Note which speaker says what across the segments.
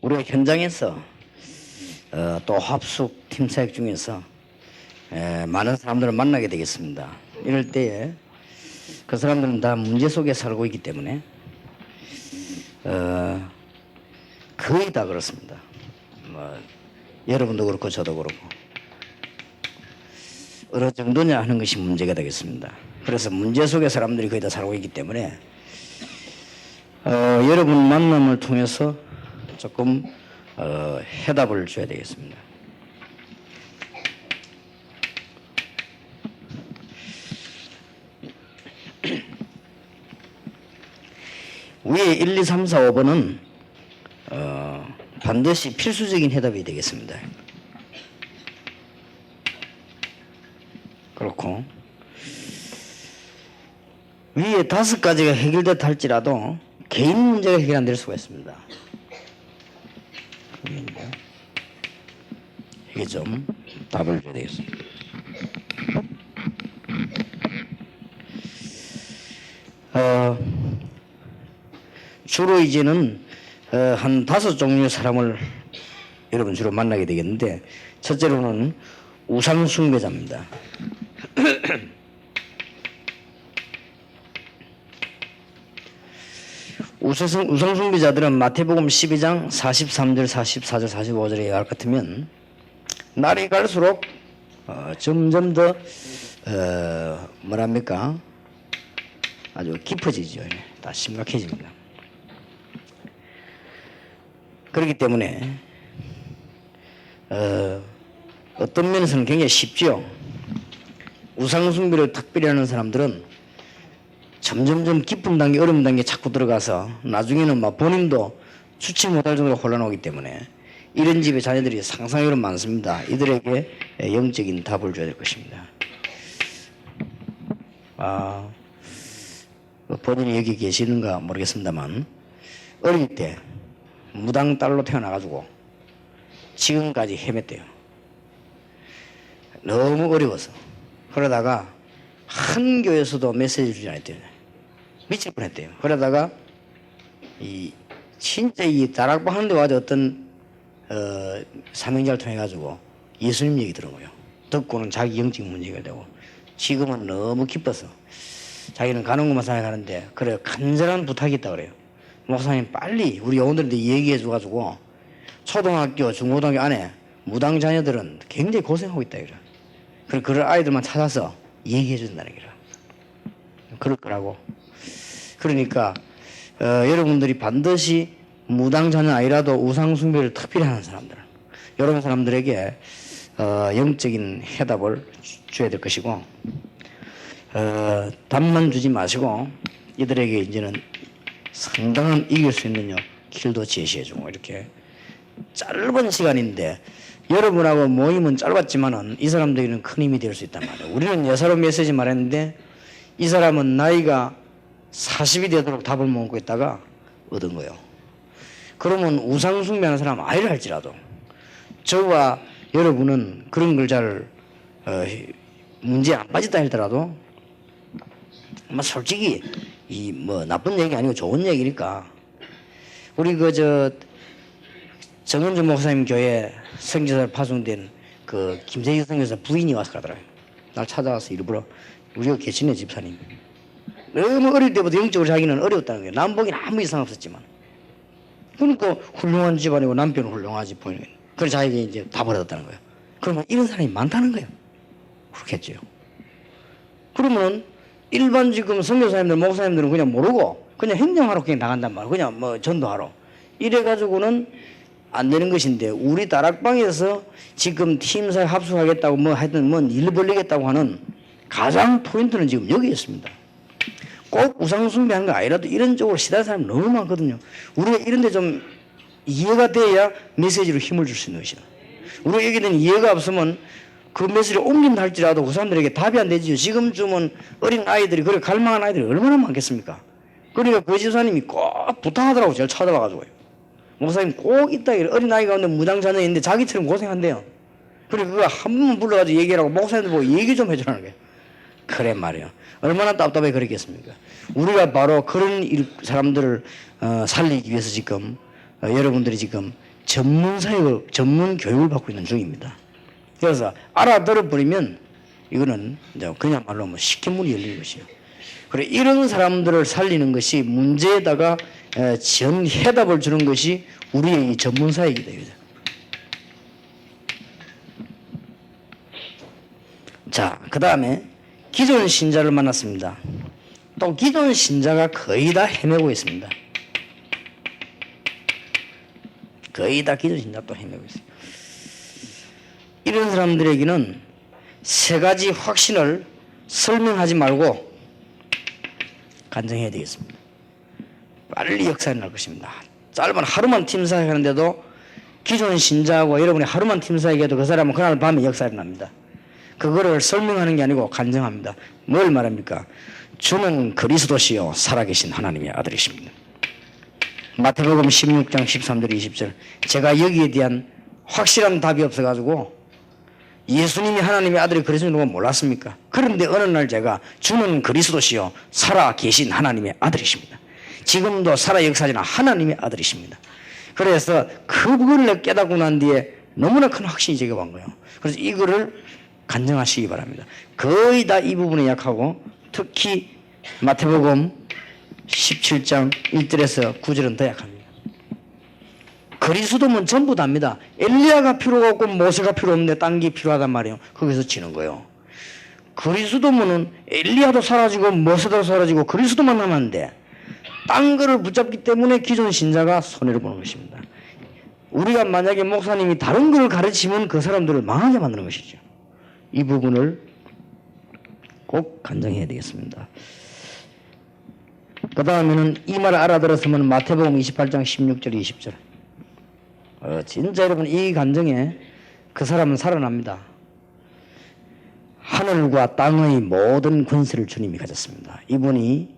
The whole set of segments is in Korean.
Speaker 1: 우리가 현장에서 또 합숙 팀 사역 중에서 많은 사람들을 만나게 되겠습니다. 이럴 때에 그 사람들은 다 문제 속에 살고 있기 때문에 거의 다 그렇습니다. 여러분도 그렇고 저도 그렇고 어느 정도냐 하는 것이 문제가 되겠습니다. 그래서 문제 속에 사람들이 거의 다 살고 있기 때문에 여러분 만남을 통해서 조금 해답을 줘야 되겠습니다. 위에 1, 2, 3, 4, 5번은 반드시 필수적인 해답이 되겠습니다. 그렇고 위에 5가지가 해결됐다 할지라도 개인 문제가 해결 안 될 수가 있습니다. 이게 좀 답을 줘야 되겠습니다. 주로 이제는 한 5종류의 사람을 여러분 주로 만나게 되겠는데, 첫째로는 우상숭배자입니다. 우상숭배자들은 마태복음 12장 43절, 44절, 45절에 의할 것 같으면 날이 갈수록 점점 더 뭐랍니까? 아주 깊어지죠. 다 심각해집니다. 그렇기 때문에 어떤 면에서는 굉장히 쉽죠. 우상숭배를 특별히 하는 사람들은 점점점 깊은 단계, 어려운 단계에 자꾸 들어가서 나중에는 막 본인도 추치 못할 정도로 혼란하기 때문에 이런 집의 자녀들이 상상력은 많습니다. 이들에게 영적인 답을 줘야 될 것입니다. 본인이 여기 계시는가 모르겠습니다만 어릴 때 무당 딸로 태어나가지고 지금까지 헤맸대요. 너무 어려워서. 그러다가 한 교회에서도 메시지를 주지 않았대요. 미칠 뻔했대요. 그러다가 진짜 이 다락방 하는데 와서 어떤 사명자를 통해 가지고 예수님 얘기 들은 거예요. 듣고는 자기 영적 문제가 되고 지금은 너무 기뻐서 자기는 가는 것만 생각하는데, 그래 간절한 부탁이 있다 그래요. 목사님 빨리 우리 영혼들한테 얘기해 줘가지고 초등학교 중고등학교 안에 무당 자녀들은 굉장히 고생하고 있다 이래. 그래 그런 아이들만 찾아서 얘기해 준다는 거라. 그럴 거라고. 그러니까 여러분들이 반드시 무당 자녀 아니라도 우상숭배를 특별히 하는 사람들, 이런 사람들에게 영적인 해답을 줘야 될 것이고, 답만 주지 마시고 이들에게 이제는 상당한 이길 수 있는 길도 제시해주고, 이렇게 짧은 시간인데 여러분하고 모임은 짧았지만은 이 사람들에게는 큰 힘이 될 수 있단 말이에요. 우리는 예사로 메시지 말했는데 이 사람은 나이가 40이 되도록 답을 먹고 있다가 얻은 거예요. 그러면 우상숭배하는 사람 아이를 할지라도 저와 여러분은 그런 걸 잘 문제에 안 빠졌다 하더라도 솔직히 이 뭐 나쁜 얘기 아니고 좋은 얘기니까, 우리 정은주 목사님 교회 성지사로 파송된 그 김세희 선교사 부인이 와서 가더라고요. 날 찾아와서 일부러, 우리가 계시네 집사님. 너무 어릴 때부터 영적으로 자기는 어려웠다는 거예요. 남보기는 아무 이상 없었지만. 그러니까 훌륭한 집안이고 남편은 훌륭하지 보이는 거예요. 그래서 자기가 이제 다 버렸다는 거예요. 그러면 이런 사람이 많다는 거예요. 그렇겠죠. 그러면 일반 지금 선교사님들, 목사님들은 그냥 모르고 그냥 행정하러 그냥 나간단 말이에요. 그냥 뭐 전도하러. 이래가지고는 안 되는 것인데, 우리 다락방에서 지금 팀사에 합숙하겠다고 뭐 하여튼 뭐 일 벌리겠다고 하는 가장 포인트는 지금 여기 있습니다. 꼭 우상숭배하는 거 아니라도 이런 쪽으로 시달리는 사람이 너무 많거든요. 우리가 이런 데 좀 이해가 돼야 메시지로 힘을 줄 수 있는 것이다. 우리가 여기 대한 이해가 없으면 그 메시지를 옮긴다 할지라도 그 사람들에게 답이 안 되지요. 지금쯤은 어린 아이들이, 그래 갈망한 아이들이 얼마나 많겠습니까? 그러니까 그 집사님이 꼭 부탁하더라고. 제가 찾아와가지고요. 목사님 꼭 있다. 어린 아이 가운데 무당 자녀 있는데 자기처럼 고생한대요. 그래 그거 한 번만 불러가지고 얘기하라고 목사님들 보고 얘기 좀 해주라는 거예요. 그래 말이에요. 얼마나 답답해 그랬겠습니까? 우리가 바로 그런 사람들을 살리기 위해서 지금 여러분들이 지금 전문 교육을 받고 있는 중입니다. 그래서 알아들어 버리면 이거는 이제 그냥말로 뭐 쉽게 문이 열리는 것이요. 그래 이런 사람들을 살리는 것이 문제에다가 해답을 주는 것이 우리의 전문사이기 때문에. 자, 그 다음에 기존 신자를 만났습니다. 또 기존 신자가 거의 다 헤매고 있습니다. 거의 다 기존 신자 또 헤매고 있어요. 이런 사람들에게는 세 가지 확신을 설명하지 말고 간증해야 되겠습니다. 빨리 역사에 날 것입니다. 짧은 하루만 팀사회 하는데도 기존 신자하고 여러분이 하루만 팀사회 해도 그 사람은 그날 밤에 역사에 납니다. 그거를 설명하는 게 아니고 간증합니다. 뭘 말합니까? 주는 그리스도시요 살아계신 하나님의 아들이십니다. 마태복음 16장 13절 20절 제가 여기에 대한 확실한 답이 없어가지고 예수님이 하나님의 아들이 그리스도인 걸 몰랐습니까? 그런데 어느 날 제가 주는 그리스도시요 살아계신 하나님의 아들이십니다. 지금도 살아 역사하시는 하나님의 아들이십니다. 그래서 그분을 깨닫고 난 뒤에 너무나 큰 확신이 제게 온 거예요. 그래서 이거를 간증하시기 바랍니다. 거의 다 이 부분에 약하고 특히 마태복음 17장 1절에서 9절은 더 약합니다. 그리스도면 전부 다입니다. 엘리야가 필요가 없고 모세가 필요 없는데 딴 게 필요하단 말이에요. 거기서 지는 거예요. 그리스도면은 엘리야도 사라지고 모세도 사라지고 그리스도만 남았는데 딴 거를 붙잡기 때문에 기존 신자가 손해를 보는 것입니다. 우리가 만약에 목사님이 다른 걸 가르치면 그 사람들을 망하게 만드는 것이죠. 이 부분을 꼭 간증해야 되겠습니다. 그 다음에는 이 말을 알아들었으면 마태복음 28장 16절 20절 진짜 여러분 이 간증에 그 사람은 살아납니다. 하늘과 땅의 모든 권세를 주님이 가졌습니다. 이분이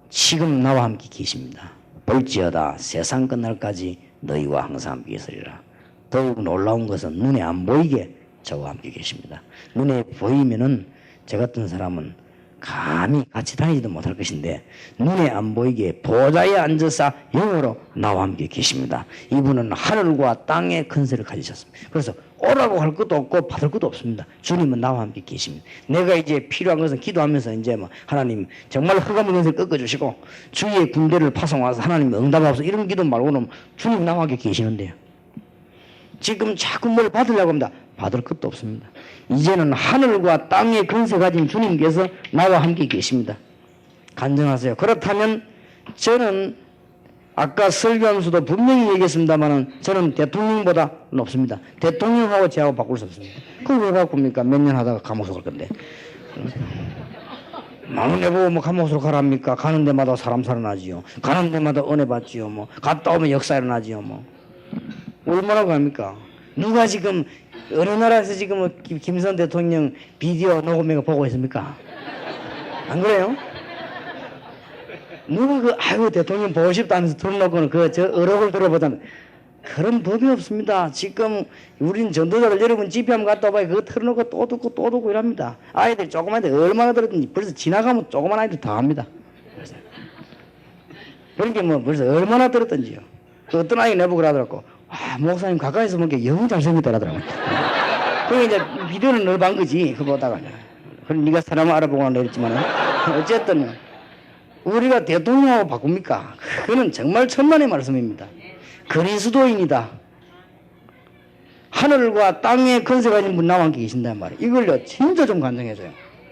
Speaker 1: 지금 나와 함께 계십니다. 볼지어다 세상 끝날까지 너희와 항상 함께 계시리라. 더욱 놀라운 것은 눈에 안 보이게 저와 함께 계십니다. 눈에 보이면은 저 같은 사람은 감히 같이 다니지도 못할 것인데 눈에 안 보이게 보좌에 앉아서 영으로 나와 함께 계십니다. 이분은 하늘과 땅의 권세를 가지셨습니다. 그래서 오라고 할 것도 없고 받을 것도 없습니다. 주님은 나와 함께 계십니다. 내가 이제 필요한 것은 기도하면서 이제 뭐 하나님 정말 흑암의 권세를 꺾어주시고 주의 군대를 파송와서 하나님 응답하소서 이런 기도 말고는 주님 나와 함께 계시는데요. 지금 자꾸 뭘 받으려고 합니다. 받을 것도 없습니다. 이제는 하늘과 땅의 권세 가진 주님께서 나와 함께 계십니다. 간증하세요. 그렇다면 저는 아까 설교하면서도 분명히 얘기했습니다만 저는 대통령보다 높습니다. 대통령하고 저하고 바꿀 수 없습니다. 그걸 왜 바꿉니까? 몇 년 하다가 감옥으로 갈 건데. 마음내보고 뭐 감옥으로 가랍니까? 가는 데마다 사람 살아나지요. 가는 데마다 은혜 받지요. 뭐 갔다 오면 역사 일어나지요. 뭐 얼마나 갑니까? 누가 지금 어느 나라에서 지금 김선 대통령 비디오 녹음해서 보고 있습니까? 안 그래요? 누가 아이고 대통령 보고 싶다 하면서 틀어놓고는 저 어록을 들어보자면 그런 법이 없습니다. 지금 우린 전도자들 여러분 집회하면 갔다 와봐요. 그거 틀어놓고 또 듣고 이랍니다. 아이들 조그만 애들 얼마나 들었든지 벌써 지나가면 조그만 아이들 다 합니다. 그러니까 뭐 벌써 얼마나 들었든지요. 그 어떤 아이 내보고 그러더라고. 목사님 가까이서 보니까 너무 잘생겼더라고요. 그게 이제 비디오는 늘 본 거지. 그거 보다가. 그럼 네가 사람을 알아보고 내렸지만 어쨌든 우리가 대통령하고 바꿉니까? 그거는 정말 천만의 말씀입니다. 그리스도인이다. 하늘과 땅의 권세 가진 분 나와 함께 계신단 말이에요. 이걸요 진짜 좀 간증해줘요.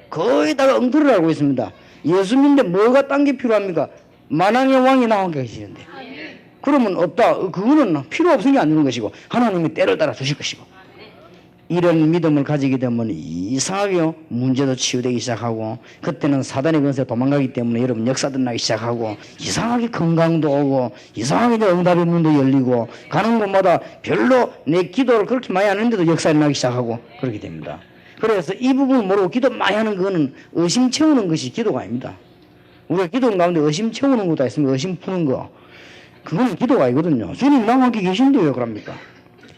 Speaker 1: 거의 다 엉터리를 알고 있습니다. 예수 믿는데 뭐가 딴 게 필요합니까? 만왕의 왕이 나와 함께 계시는데. 그러면 없다. 그거는 필요 없은 게 아닌 것이고 하나님이 때를 따라 주실 것이고 이런 믿음을 가지게 되면 이상하게 문제도 치유되기 시작하고 그때는 사단의 권세가 도망가기 때문에 여러분 역사도 나기 시작하고 이상하게 건강도 오고 이상하게 응답의 문도 열리고 가는 곳마다 별로 내 기도를 그렇게 많이 하는데도 역사가 나기 시작하고 그렇게 됩니다. 그래서 이 부분을 모르고 기도 많이 하는 거는 의심 채우는 것이 기도가 아닙니다. 우리가 기도 가운데 의심 채우는 것도 있으면 의심 푸는 거 그건 기도가 아니거든요. 주님 나와 함께 계신데요 그럽니까?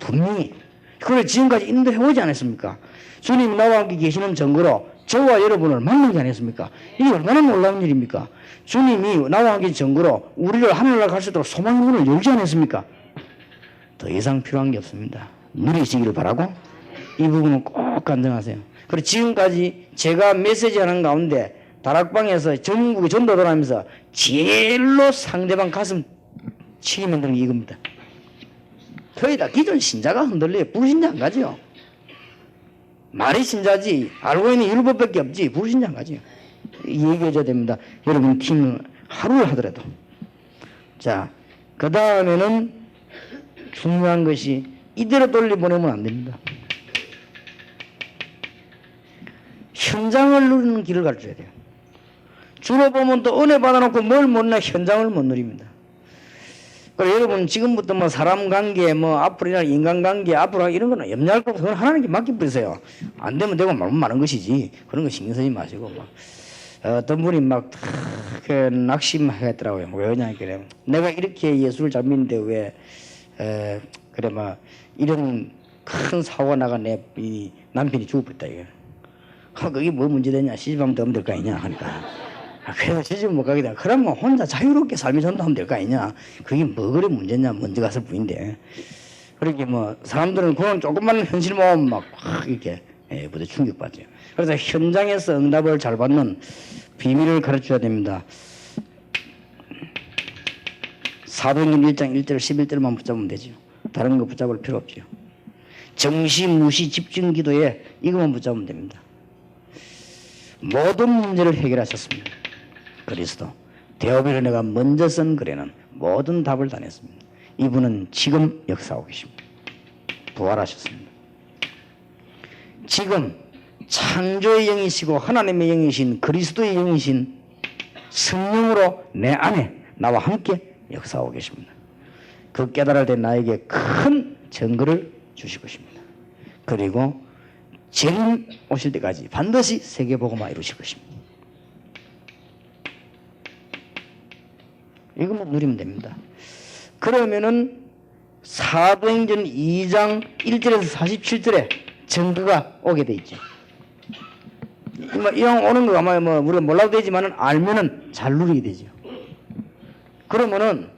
Speaker 1: 분명히 그걸 지금까지 인도해 오지 않았습니까? 주님이 나와 함께 계시는 증거로 저와 여러분을 만나지 않았습니까? 이게 얼마나 놀라운 일입니까? 주님이 나와 함께 증거로 우리를 하늘나라 갈 수 있도록 소망의 문을 열지 않았습니까? 더 이상 필요한 게 없습니다. 누리시기를 바라고 이 부분은 꼭 간증하세요. 그리고 지금까지 제가 메시지하는 가운데 다락방에서 전국에 전도 돌아다니면서 제일로 상대방 가슴 치게 만드는 게 이겁니다. 거의 다 기존 신자가 흔들려요. 불신자 안 가지요. 말이 신자지 알고 있는 율법밖에 없지 불신자 안 가지요. 얘기해줘야 됩니다. 여러분 팀은 하루를 하더라도. 자, 그 다음에는 중요한 것이 이대로 돌려보내면 안 됩니다. 현장을 누리는 길을 가르쳐야 돼요. 주로 보면 또 은혜 받아놓고 뭘 못 내 현장을 못 누립니다. 그래서 여러분 지금부터 뭐 사람 관계 뭐 앞으로 일어날 인간 관계 앞으로 이런 거는 염려할 거 없어. 그건 하나님께 맡겨버리세요. 안 되면 되고 말면 마는 것이지. 그런 거 신경 쓰지 마시고 막 어떤 분이 막 낙심하겠더라고요. 왜 그러냐 그래. 내가 이렇게 예수를 잘 믿는데 왜 그래 막 이런 큰 사고가 나가 내 이 남편이 죽어버렸다 이게. 그게 뭐 문제되냐 시집하면 더 하면 될 거 아니냐 하니까. 그래서 시집 못 가게 돼. 그러면 혼자 자유롭게 삶을 전도하면 될 거 아니냐. 그게 뭐 그래 문제냐. 먼저 갔을 뿐인데. 그렇게 뭐 사람들은 그런 조금만 현실 모으면 막 이렇게 부대 충격받죠. 그래서 현장에서 응답을 잘 받는 비밀을 가르쳐야 됩니다. 사도행전 1장 1절 11절만 붙잡으면 되죠. 다른 거 붙잡을 필요 없죠. 정시 무시 집중 기도에 이것만 붙잡으면 됩니다. 모든 문제를 해결하셨습니다. 그리스도 대업의 은혜가 먼저 쓴 글에는 모든 답을 다 냈습니다. 이분은 지금 역사하고 계십니다. 부활하셨습니다. 지금 창조의 영이시고 하나님의 영이신 그리스도의 영이신 성령으로 내 안에 나와 함께 역사하고 계십니다. 그 깨달을 때 나에게 큰 증거를 주실 것입니다. 그리고 재림 오실 때까지 반드시 세계복음화 이루실 것입니다. 이것만 누리면 됩니다. 그러면은 사도행전 2장 1절에서 47절에 증거가 오게 돼 있죠. 이왕 오는 거 아마 뭐 우리가 몰라도 되지만은 알면은 잘 누리게 되죠. 그러면은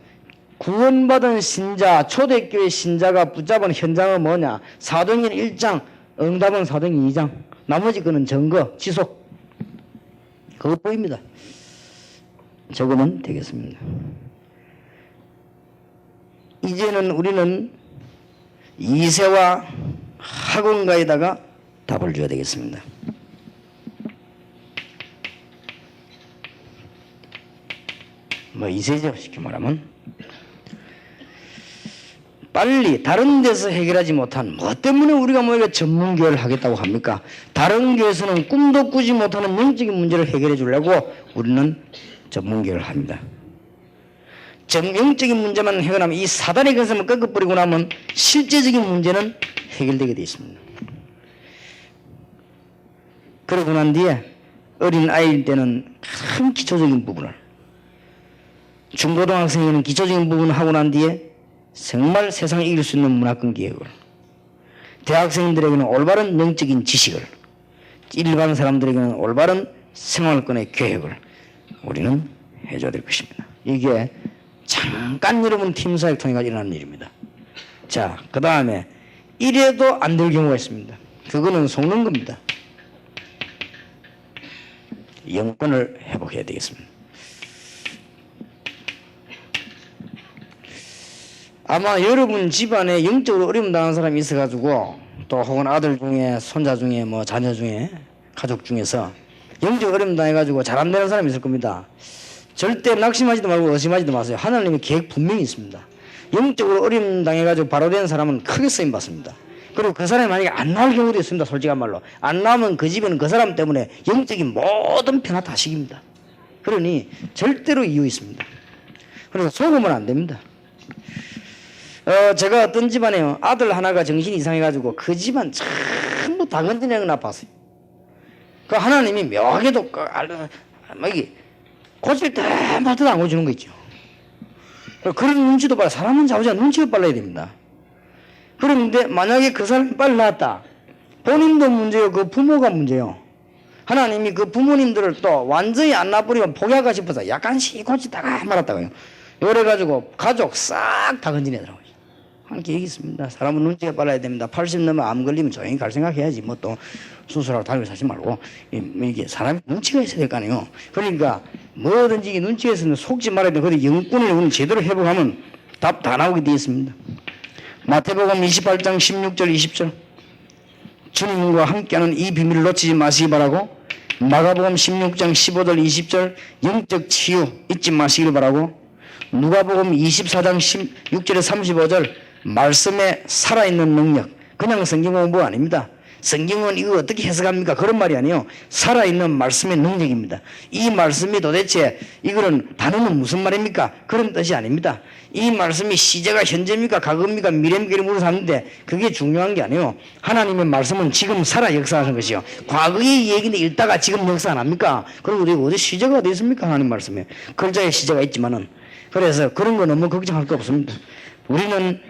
Speaker 1: 구원받은 신자, 초대교회 신자가 붙잡은 현장은 뭐냐? 사도행전 1장, 응답은 사도행전 2장, 나머지 거는 증거, 지속. 그거 보입니다. 적으면 되겠습니다. 이제는 우리는 2세와 학원가에다가 답을 줘야 되겠습니다. 뭐 2세죠, 쉽게 말하면. 빨리 다른 데서 해결하지 못한 뭐 때문에 우리가 뭐 이렇게 전문교회를 하겠다고 합니까? 다른 교회에서는 꿈도 꾸지 못하는 영적인 문제를 해결해 주려고 우리는 전문교회를 합니다. 영적인 문제만 해결하면 이 사단의 근성을 꺾어버리고 나면 실제적인 문제는 해결되게 되어 있습니다. 그러고 난 뒤에 어린 아이일 때는 큰 기초적인 부분을, 중고등학생에는 기초적인 부분을 하고 난 뒤에 정말 세상을 이길 수 있는 문화권 개혁을, 대학생들에게는 올바른 영적인 지식을, 일반 사람들에게는 올바른 생활권의 계획을 우리는 해줘야 될 것입니다. 이게 잠깐 여러분 팀사역 통해서 일어나는 일입니다. 자, 그 다음에 이래도 안 될 경우가 있습니다. 그거는 속는 겁니다. 영권을 회복해야 되겠습니다. 아마 여러분 집안에 영적으로 어려움 당한 사람이 있어가지고 또 혹은 아들 중에 손자 중에 뭐 자녀 중에 가족 중에서 영적 어려움 당해가지고 잘 안 되는 사람이 있을 겁니다. 절대 낙심하지도 말고 의심하지도 마세요. 하나님의 계획 분명히 있습니다. 영적으로 어려움 당해가지고 바로 된 사람은 크게 쓰임 받습니다. 그리고 그 사람이 만약에 안 나올 경우도 있습니다. 솔직한 말로. 안 나오면 그 집에는 그 사람 때문에 영적인 모든 변화 다 식입니다. 그러니 절대로 이유 있습니다. 그래서 속으면 안 됩니다. 제가 어떤 집안에 아들 하나가 정신이 이상해가지고 그 집안 전부 다 건드리는 걸 봤어요. 그 하나님이 묘하게도 이게 고칠 때마다 안 고치는 거 있죠. 그런 눈치도 빨라. 사람은 자우지가 눈치가 빨라야 됩니다. 그런데 만약에 그 사람이 빨리 나왔다. 본인도 문제요, 그 부모가 문제요. 하나님이 그 부모님들을 또 완전히 안 놔버리고 포기할까 싶어서 약간씩 고치다가 말았다고요. 그래가지고 가족 싹 다 건지내더라고요. 하나님 얘기 있습니다. 사람은 눈치가 빨라야 됩니다. 80 넘어 암 걸리면 조용히 갈 생각해야지. 뭐 또 수술하고 다니면서 하지 말고. 이게 사람이 눈치가 있어야 될 거 아니에요. 그러니까 뭐든지 이게 눈치가 있으면 속지 말아야 돼. 근데 영권을 우리는 제대로 회복하면 답 다 나오게 되어 있습니다. 마태복음 28장 16절 20절. 주님과 함께하는 이 비밀을 놓치지 마시기 바라고. 마가복음 16장 15절 20절 영적 치유 잊지 마시기를 바라고. 누가복음 24장 16절에 35절 말씀에 살아있는 능력. 그냥 성경 공부 아닙니다. 성경은 이거 어떻게 해석합니까? 그런 말이 아니에요. 살아있는 말씀의 능력입니다. 이 말씀이 도대체 이거는 단어는 무슨 말입니까? 그런 뜻이 아닙니다. 이 말씀이 시제가 현재입니까? 과거입니까? 미래입니까? 물어서 하는데 그게 중요한 게 아니에요. 하나님의 말씀은 지금 살아 역사하는 것이요. 과거의 얘기는 읽다가 지금 역사 안 합니까? 그리고 어디 시제가 어디 있습니까? 하나님 말씀에. 글자에 시제가 있지만은. 그래서 그런 거 너무 걱정할 거 없습니다. 우리는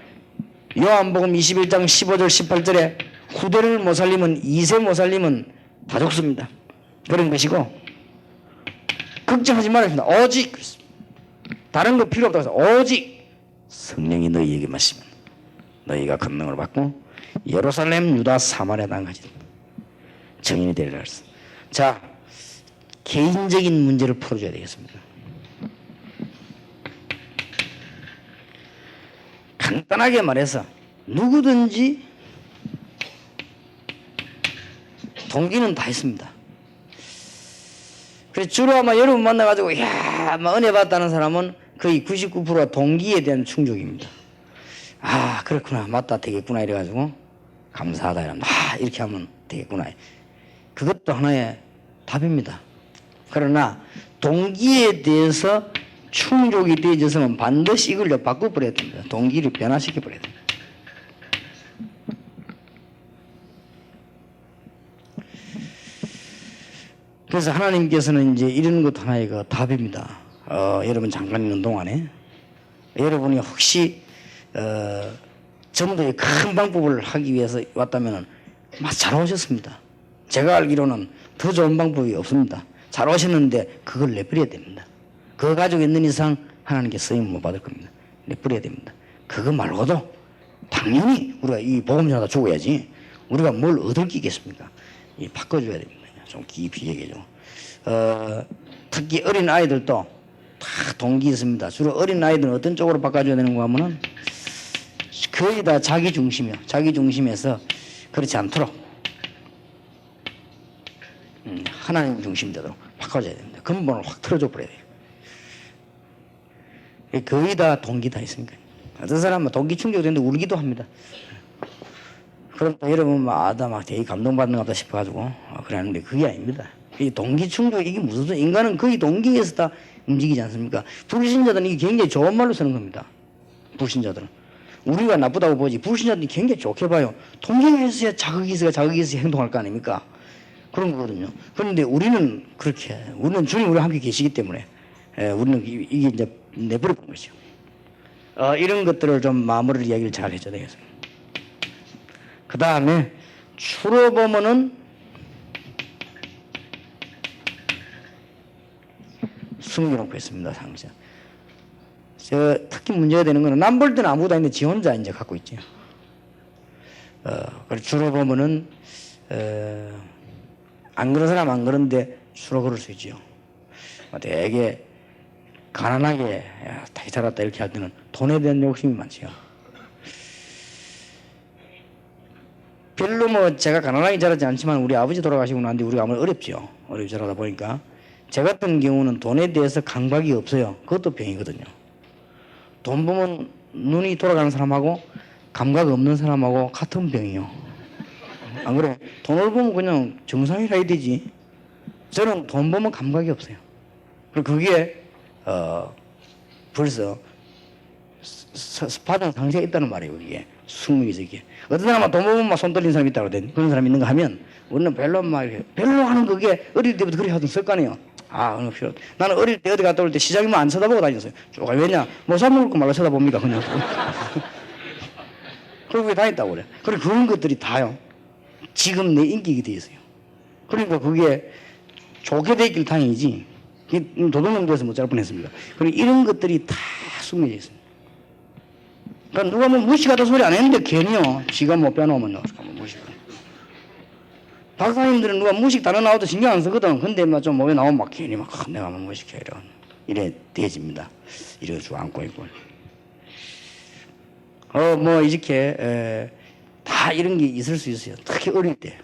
Speaker 1: 요한복음 21장 15절 18절에 후대를 못 살리면 2세 못 살리면 다 죽습니다. 그런 것이고 걱정하지 말아야 됩니다. 오직 다른 거 필요 없다고 해서 오직 성령이 너희에게 마시면 너희가 권능을 받고 예루살렘 유다 사마리아 땅까지 증인이 되리라 했어. 자, 개인적인 문제를 풀어줘야 되겠습니다. 간단하게 말해서 누구든지 동기는 다 있습니다. 그래서 주로 아마 여러분 만나가지고 야, 막 은혜 받았다는 사람은 거의 99%가 동기에 대한 충족입니다. 아, 그렇구나, 맞다, 되겠구나 이래가지고 감사하다 이러면 이렇게 하면 되겠구나. 그것도 하나의 답입니다. 그러나 동기에 대해서 충족이 되어져서는 반드시 이걸 바꿔버려야 됩니다. 동기를 변화시켜버려야 됩니다. 그래서 하나님께서는 이제 이런 것 하나의 그 답입니다. 여러분 잠깐 있는 동안에 여러분이 혹시 좀 더 큰 방법을 하기 위해서 왔다면 잘 오셨습니다. 제가 알기로는 더 좋은 방법이 없습니다. 잘 오셨는데 그걸 내버려야 됩니다. 그거 가지고 있는 이상 하나님께 쓰임 못 받을 겁니다. 내버려야 됩니다. 그거 말고도 당연히 우리가 이 복음전하다 죽어야지 우리가 뭘 얻을 게 있겠습니까? 바꿔줘야 됩니다. 좀 깊이 얘기해줘. 특히 어린 아이들도 다 동기 있습니다. 주로 어린 아이들은 어떤 쪽으로 바꿔줘야 되는가 하면은 거의 다 자기 중심이요. 자기 중심에서 그렇지 않도록 하나님 중심 되도록 바꿔줘야 됩니다. 근본을 확 틀어줘 버려야 돼요. 거의 다 동기 다 있으니까. 어떤 사람은 동기 충족되는데 울기도 합니다. 그럼 또 여러분 막 되게 감동받는 것 같다 싶어가지고 그러는데 그게 아닙니다. 이 동기 충족 이게 무슨 소리? 인간은 거의 동기에서 다 움직이지 않습니까? 불신자들은 이게 굉장히 좋은 말로 쓰는 겁니다. 불신자들은 우리가 나쁘다고 보지 불신자들이 굉장히 좋게 봐요. 동경에서야 자극이 있어야 행동할 거 아닙니까? 그런 거거든요. 그런데 우리는 그렇게 우리는 주님 우리와 함께 계시기 때문에 우리는 이게 이제 내버려본 거죠. 이런 것들을 좀 마무리를 이야기를 잘 해줘야 되겠습니다. 그 다음에 주로 보면은 숨겨놓고 있습니다. 상자. 특히 문제가 되는 거는 남 볼 때는 아무것도 아닌데 지 혼자 이제 갖고 있죠. 그래서 주로 보면은 안 그런 사람 안 그런데 주로 그럴 수 있죠. 되게 가난하게 다시 살았다 이렇게 할 때는 돈에 대한 욕심이 많지요. 별로 뭐 제가 가난하게 자라지 않지만 우리 아버지 돌아가시고 난뒤 우리가 아무리 어렵죠. 어렵게 자라다 보니까 제 같은 경우는 돈에 대해서 강박이 없어요. 그것도 병이거든요. 돈 보면 눈이 돌아가는 사람하고 감각 없는 사람하고 같은 병이요. 안 그래? 돈을 보면 그냥 정상이라 해야 되지. 저는 돈 보면 감각이 없어요. 그리고 그게 벌써 스파전 상세가 있다는 말이에요. 이게 숙명이죠. 이게 어떤 사람은 돈 보면 막 손 떨리는 사람이 있다고 그러더니 그런 사람이 있는가 하면 우리는 별로 하는 그게 어릴 때부터 그렇게 하던 습관이에요. 그런 필요 없다. 나는 어릴 때 어디 갔다 올 때 시장이면 안 쳐다보고 다녔어요. 왜냐? 뭐 사먹을 거 말로 쳐다봅니까 그냥. 결국에 다녔다고 그래. 그리고 그런 것들이 다요. 지금 내 인격이 돼 있어요. 그러니까 그게 좋게 돼 있길 다행이지. 도둑놈 돼서 못 잘 뻔했습니다. 그리고 이런 것들이 다 숨겨져 있습니다. 그러니까 누가 뭐 무식하다 소리 안 했는데 괜히요. 지가 못 빼놓으면 나올까 뭐 무식. 박사님들은 누가 무식 단어 나와도 신경 안 쓰거든. 근데 막 좀 몸에 나오면 막 괜히 막 내가 뭐 무식해 이래 돼집니다. 이래 주 안고 있고. 뭐 이렇게 다 이런 게 있을 수 있어요. 특히 어릴 때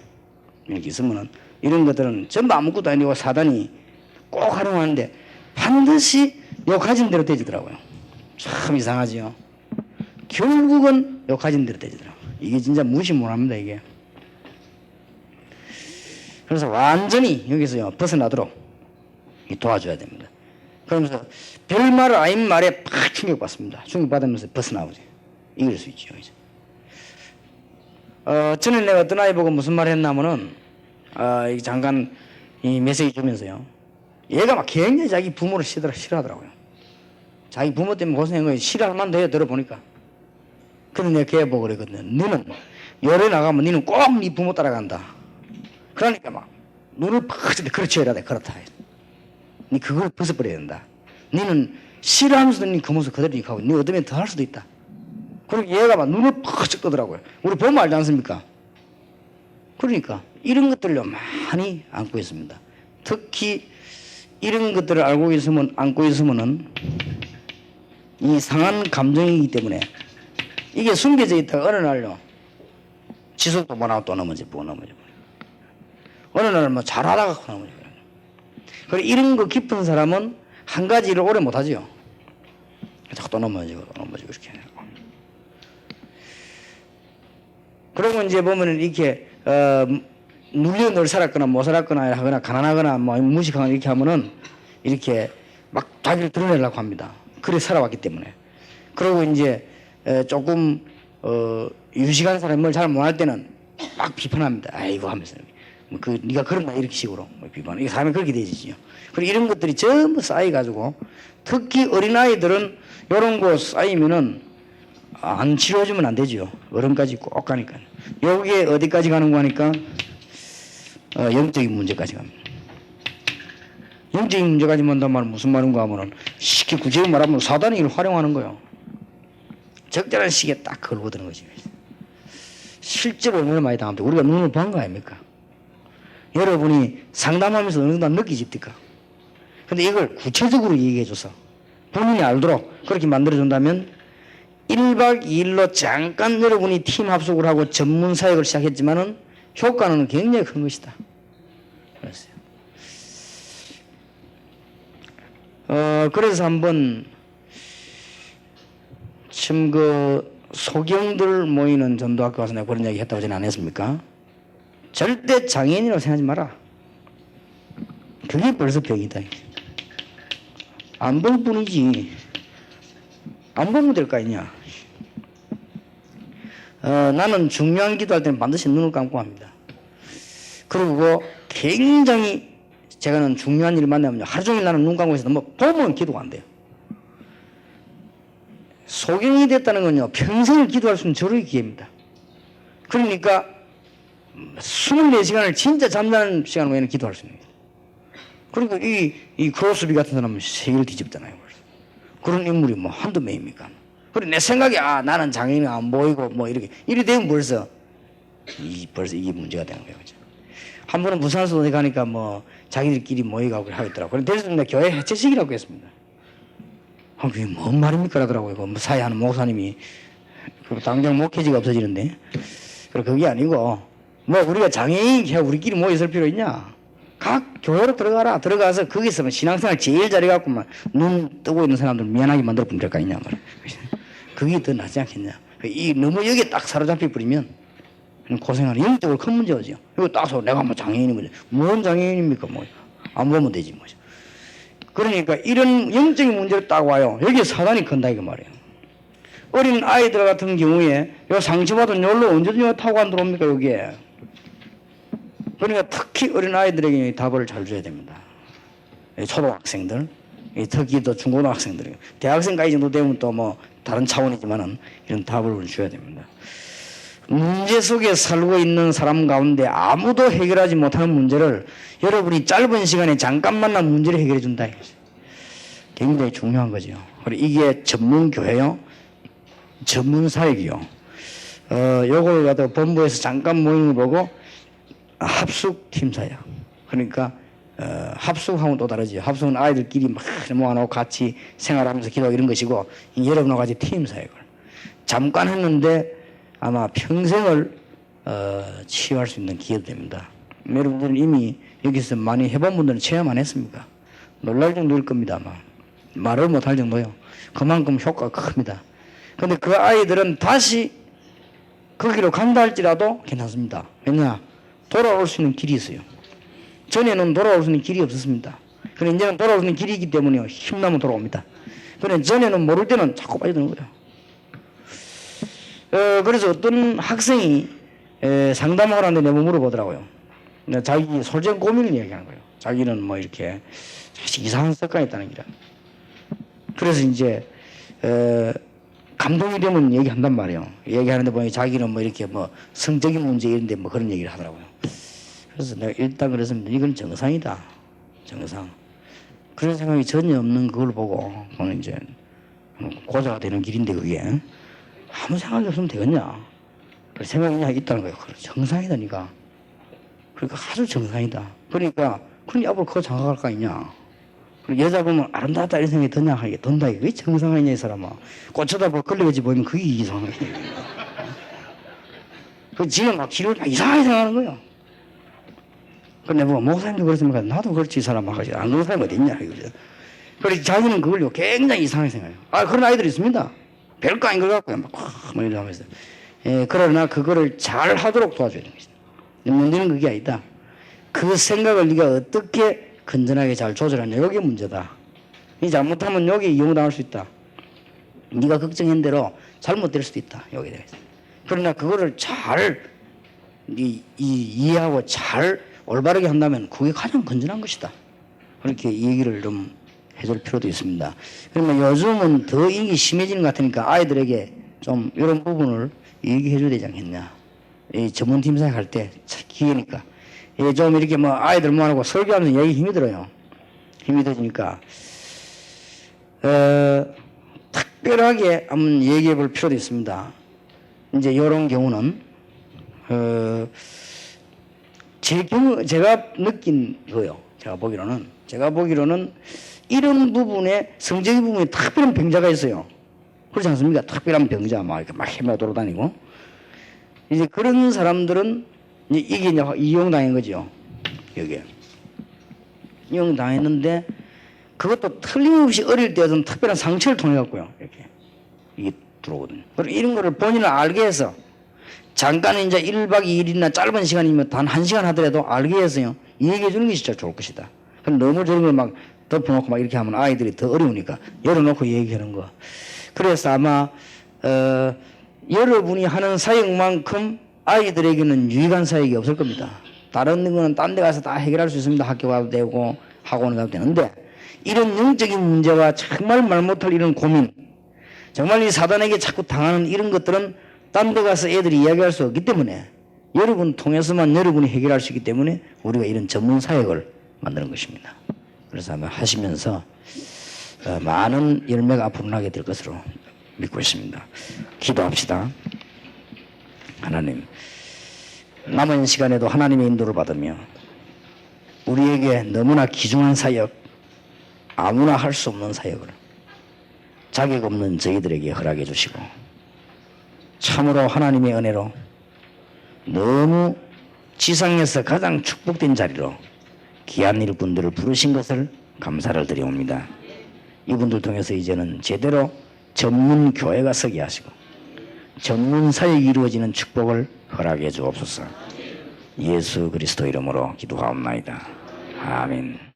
Speaker 1: 이렇게 있으면은 이런 것들은 전부 아무것도 아니고 사단이 꼭 활용하는데 반드시 요 가진 대로 되지더라고요. 참 이상하지요. 결국은 요 가진 대로 되지더라고요. 이게 진짜 무시 못합니다 이게. 그래서 완전히 여기서요 벗어나도록 도와줘야 됩니다. 그러면서 별말을 아닌 말에 팍 충격받습니다. 충격받으면서 벗어나오지. 이길 수 있죠. 이제. 전에 내가 어떤 아이 보고 무슨 말 했냐면은 잠깐 이 메시지 주면서요. 얘가 막 굉장히 자기 부모를 싫어하더라고요. 자기 부모 때문에 고생한 거 싫어할 만도 해요. 들어보니까. 그런데 내가 걔 보고 그랬거든요. 너는 열에 나가면 너는 꼭 네 부모 따라간다. 그러니까 막 눈을 팍 찌르 그렇지 해라 돼. 그렇다. 니 그걸 벗어버려야 된다. 너는 싫어하면서도 니 그 모습 그대로 하고 니 얻으면 더 할 수도 있다. 그리고 얘가 막 눈을 팍 뜨더라고요. 우리 보면 알지 않습니까? 그러니까 이런 것들을 많이 안고 있습니다. 특히 이런 것들을 알고 있으면 안고 있으면은 이 상한 감정이기 때문에 이게 숨겨져 있다가 어느 날요 지속도 못하고 또 넘어져 어느 날 뭐 잘하다가 넘어져. 그리고 이런 거 깊은 사람은 한 가지 일을 오래 못하지요. 자꾸 또 넘어지고 이렇게. 그러고 이제 보면은 이렇게 눌려 늘 살았거나 못 살았거나 하거나 가난하거나 뭐 무식하거나 이렇게 하면은 이렇게 막 자기를 드러내려고 합니다. 그래 살아왔기 때문에. 그리고 이제 조금 유식한 사람을 잘 못할 때는 막 비판합니다. 아이고 하면서 뭐 네가 그런다 이렇게 식으로 비판. 이게 사람이 그렇게 되지요. 그리고 이런 것들이 전부 쌓여가지고 특히 어린 아이들은 이런 거 쌓이면은 안 치료해주면 안 되죠. 어른까지 꼭 가니까. 여기에 어디까지 가는 거 하니까 영적인 문제까지 갑니다. 영적인 문제까지 만단 말은 무슨 말인가 하면은 쉽게 구체적으로 말하면 사단이 이걸 활용하는 거예요. 적절한 시기에 딱 걸거드는 거지. 실제로 얼마나 많이 당합니다. 우리가 눈을 본 거 아닙니까? 여러분이 상담하면서 어느 정도 느끼십니까? 근데 이걸 구체적으로 얘기해줘서 본인이 알도록 그렇게 만들어준다면 1박 2일로 잠깐 여러분이 팀 합숙을 하고 전문 사역을 시작했지만은 효과는 굉장히 큰 것이다. 그랬어요. 그래서 한번 참 소경들 모이는 전도학교 가서 내가 그런 이야기 했다고 전에 안 했습니까? 절대 장애인이라고 생각하지 마라. 그게 벌써 병이다. 안 볼 뿐이지. 안 보면 될 거 아니냐. 나는 중요한 기도할 때는 반드시 눈을 감고 합니다. 그리고 굉장히 제가는 중요한 일을 만나면 하루 종일 나는 눈 감고 있어서 뭐 보면 기도가 안 돼요. 소경이 됐다는 건요 평생을 기도할 수 있는 절호의 기회입니다. 그러니까 24시간을 진짜 잠자는 시간 외에는 기도할 수 있는 거예요. 그리고 이 크로스비 같은 사람은 세계를 뒤집잖아요. 그런 인물이 뭐 한두 명입니까? 그리고 내 생각에 나는 장애인이 안 보이고 뭐 이래 되면 벌써 이게 문제가 되는 거예요. 그죠? 한 번은 부산에서 어디 가니까 뭐 자기들끼리 모여가고 하겠더라고요. 그래서 대리님 교회 해체식이라고 했습니다. 그게 뭔 말입니까? 라더라고요. 뭐 사회하는 목사님이 당장 목회지가 없어지는데. 그리고 그게 아니고 뭐 우리가 장애인 우리끼리 모여 있을 필요 있냐? 각 교회로 들어가서 거기서 뭐 신앙생활 제일 잘해갖고만 눈 뜨고 있는 사람들 미안하게 만들어 보면 될 거 아니냐 말이야. 그게 더 낫지 않겠냐. 너무 여기에 딱 사로잡혀 버리면 고생하는 영적으로 큰 문제죠. 이거 따서 내가 뭐 장애인이 뭐지? 뭔 장애인입니까? 뭐 안 보면 되지 뭐죠. 그러니까 이런 영적인 문제를 딱 와요. 여기에 사단이 큰다 이거 말이에요. 어린 아이들 같은 경우에 요 상처받은 열로 언제든지 타고 안 들어옵니까 여기에. 그러니까 특히 어린 아이들에게 답을 잘 줘야 됩니다. 초등학생들, 특히 또 중고등학생들, 대학생까지 정도 되면 또 뭐 다른 차원이지만은 이런 답을 줘야 됩니다. 문제 속에 살고 있는 사람 가운데 아무도 해결하지 못하는 문제를 여러분이 짧은 시간에 잠깐 만난 문제를 해결해 준다. 굉장히 중요한 거죠. 그리고 이게 전문 교회요, 전문 사역이요. 요걸 갖다가 본부에서 잠깐 모임을 보고 합숙 팀 사역. 그러니까 합숙하고는 또 다르죠. 합숙은 아이들끼리 막 모아놓고 같이 생활하면서 기도하고 이런 것이고, 여러분하고 같이 팀 사역을 잠깐 했는데 아마 평생을 치유할 수 있는 기회도 됩니다. 여러분들은 이미 여기서 많이 해본 분들은 체험 안 했습니까? 놀랄 정도일 겁니다. 아마 말을 못할 정도요. 그만큼 효과가 큽니다. 근데 그 아이들은 다시 거기로 간다 할지라도 괜찮습니다. 왜냐? 돌아올 수 있는 길이 있어요. 전에는 돌아올 수 있는 길이 없었습니다. 그런데 이제는 돌아올 수 있는 길이 있기 때문에 힘나면 돌아옵니다. 그런데 전에는 모를 때는 자꾸 빠져드는 거예요. 그래서 어떤 학생이 상담하러 왔는데 내가 물어보더라고요. 자기 솔직한 고민을 얘기하는 거예요. 자기는 뭐 이렇게 이상한 습관이 있다는 기라. 그래서 이제 감동이 되면 얘기한단 말이에요. 얘기하는데 보니 자기는 뭐 이렇게 뭐 성적인 문제 이런데 뭐 그런 얘기를 하더라고요. 그래서 내가 일단 그랬습니다. 이건 정상이다. 정상. 그런 생각이 전혀 없는 그걸 보고 저는 이제 고자가 되는 길인데 그게 아무 생각이 없으면 되겠냐. 그런 생각이 그냥 있다는 거예요. 정상이다 니가. 그러니까 아주 정상이다. 그러니까 그럼 앞으로 그거 장가갈 거 아니냐. 여자 보면 아름답다 이런 생각이 드냐 하게 든다. 그게 정상이냐 이 사람아. 꽃쳐다 보고 끌려가지 보이면 그게 이상해. 그 지금 막 길을 막 이상하게 생각하는 거예요. 근데 뭐 목사님도 그렇습니까? 나도 그렇지 이 사람아. 안 그런 사람이 어디 있냐 이거죠. 그래서 자기는 그걸요 굉장히 이상하게 생각해요. 그런 아이들이 있습니다. 별거 아닌 것 같고요. 막 이러고 하면서. 그러나 그거를 잘 하도록 도와줘야 되는 것이다. 문제는 그게 아니다. 그 생각을 네가 어떻게 건전하게 잘 조절하냐. 이게 문제다. 이 잘못하면 여기 이용당할 수 있다. 네가 걱정한 대로 잘못될 수도 있다. 여기에 대해서. 그러나 그거를 잘 이해하고 잘 올바르게 한다면 그게 가장 건전한 것이다. 그렇게 얘기를 좀 해줄 필요도 있습니다. 그러면 요즘은 더 이게 심해지는 것 같으니까 아이들에게 좀 이런 부분을 얘기해 줘야 되지 않겠냐. 이 전문팀 사역할 때 기회니까. 좀 이렇게 뭐 아이들 모아놓고 설교하면서 얘기 힘이 들어요. 힘이 들으니까 특별하게 한번 얘기해 볼 필요도 있습니다. 이제 이런 경우는 제가 느낀 거요. 제가 보기로는 이런 부분에 성적인 부분에 특별한 병자가 있어요. 그렇지 않습니까? 특별한 병자 막 이렇게 막 헤매 돌아다니고 이제 그런 사람들은 이게 이제 이용당한 거죠. 여기에 이용당했는데 그것도 틀림없이 어릴 때는 특별한 상처를 통해 갖고요. 이렇게 이게 들어오거든요. 그리고 이런 거를 본인을 알게 해서 잠깐 이제 1박 2일이나 짧은 시간이면 단 1시간 하더라도 알게 해서요. 얘기해 주는 게 진짜 좋을 것이다. 그럼 너무 저런 걸 막 덮어놓고 막 이렇게 하면 아이들이 더 어려우니까 열어놓고 얘기하는 거. 그래서 아마 여러분이 하는 사역만큼 아이들에게는 유익한 사역이 없을 겁니다. 다른 거는 딴 데 가서 다 해결할 수 있습니다. 학교 가도 되고 학원 가도 되는데 이런 영적인 문제와 정말 말 못할 이런 고민, 정말 이 사단에게 자꾸 당하는 이런 것들은 딴 데 가서 애들이 이야기할 수 없기 때문에 여러분 통해서만 여러분이 해결할 수 있기 때문에 우리가 이런 전문 사역을 만드는 것입니다. 그래서 아마 하시면서 많은 열매가 앞으로 나게 될 것으로 믿고 있습니다. 기도합시다. 하나님, 남은 시간에도 하나님의 인도를 받으며 우리에게 너무나 귀중한 사역, 아무나 할 수 없는 사역을 자격 없는 저희들에게 허락해 주시고 참으로 하나님의 은혜로 너무 지상에서 가장 축복된 자리로 귀한 일꾼들을 부르신 것을 감사를 드리옵니다. 이분들 통해서 이제는 제대로 전문 교회가 서게 하시고 전문 사역이 이루어지는 축복을 허락해 주옵소서. 예수 그리스도 이름으로 기도하옵나이다. 아멘.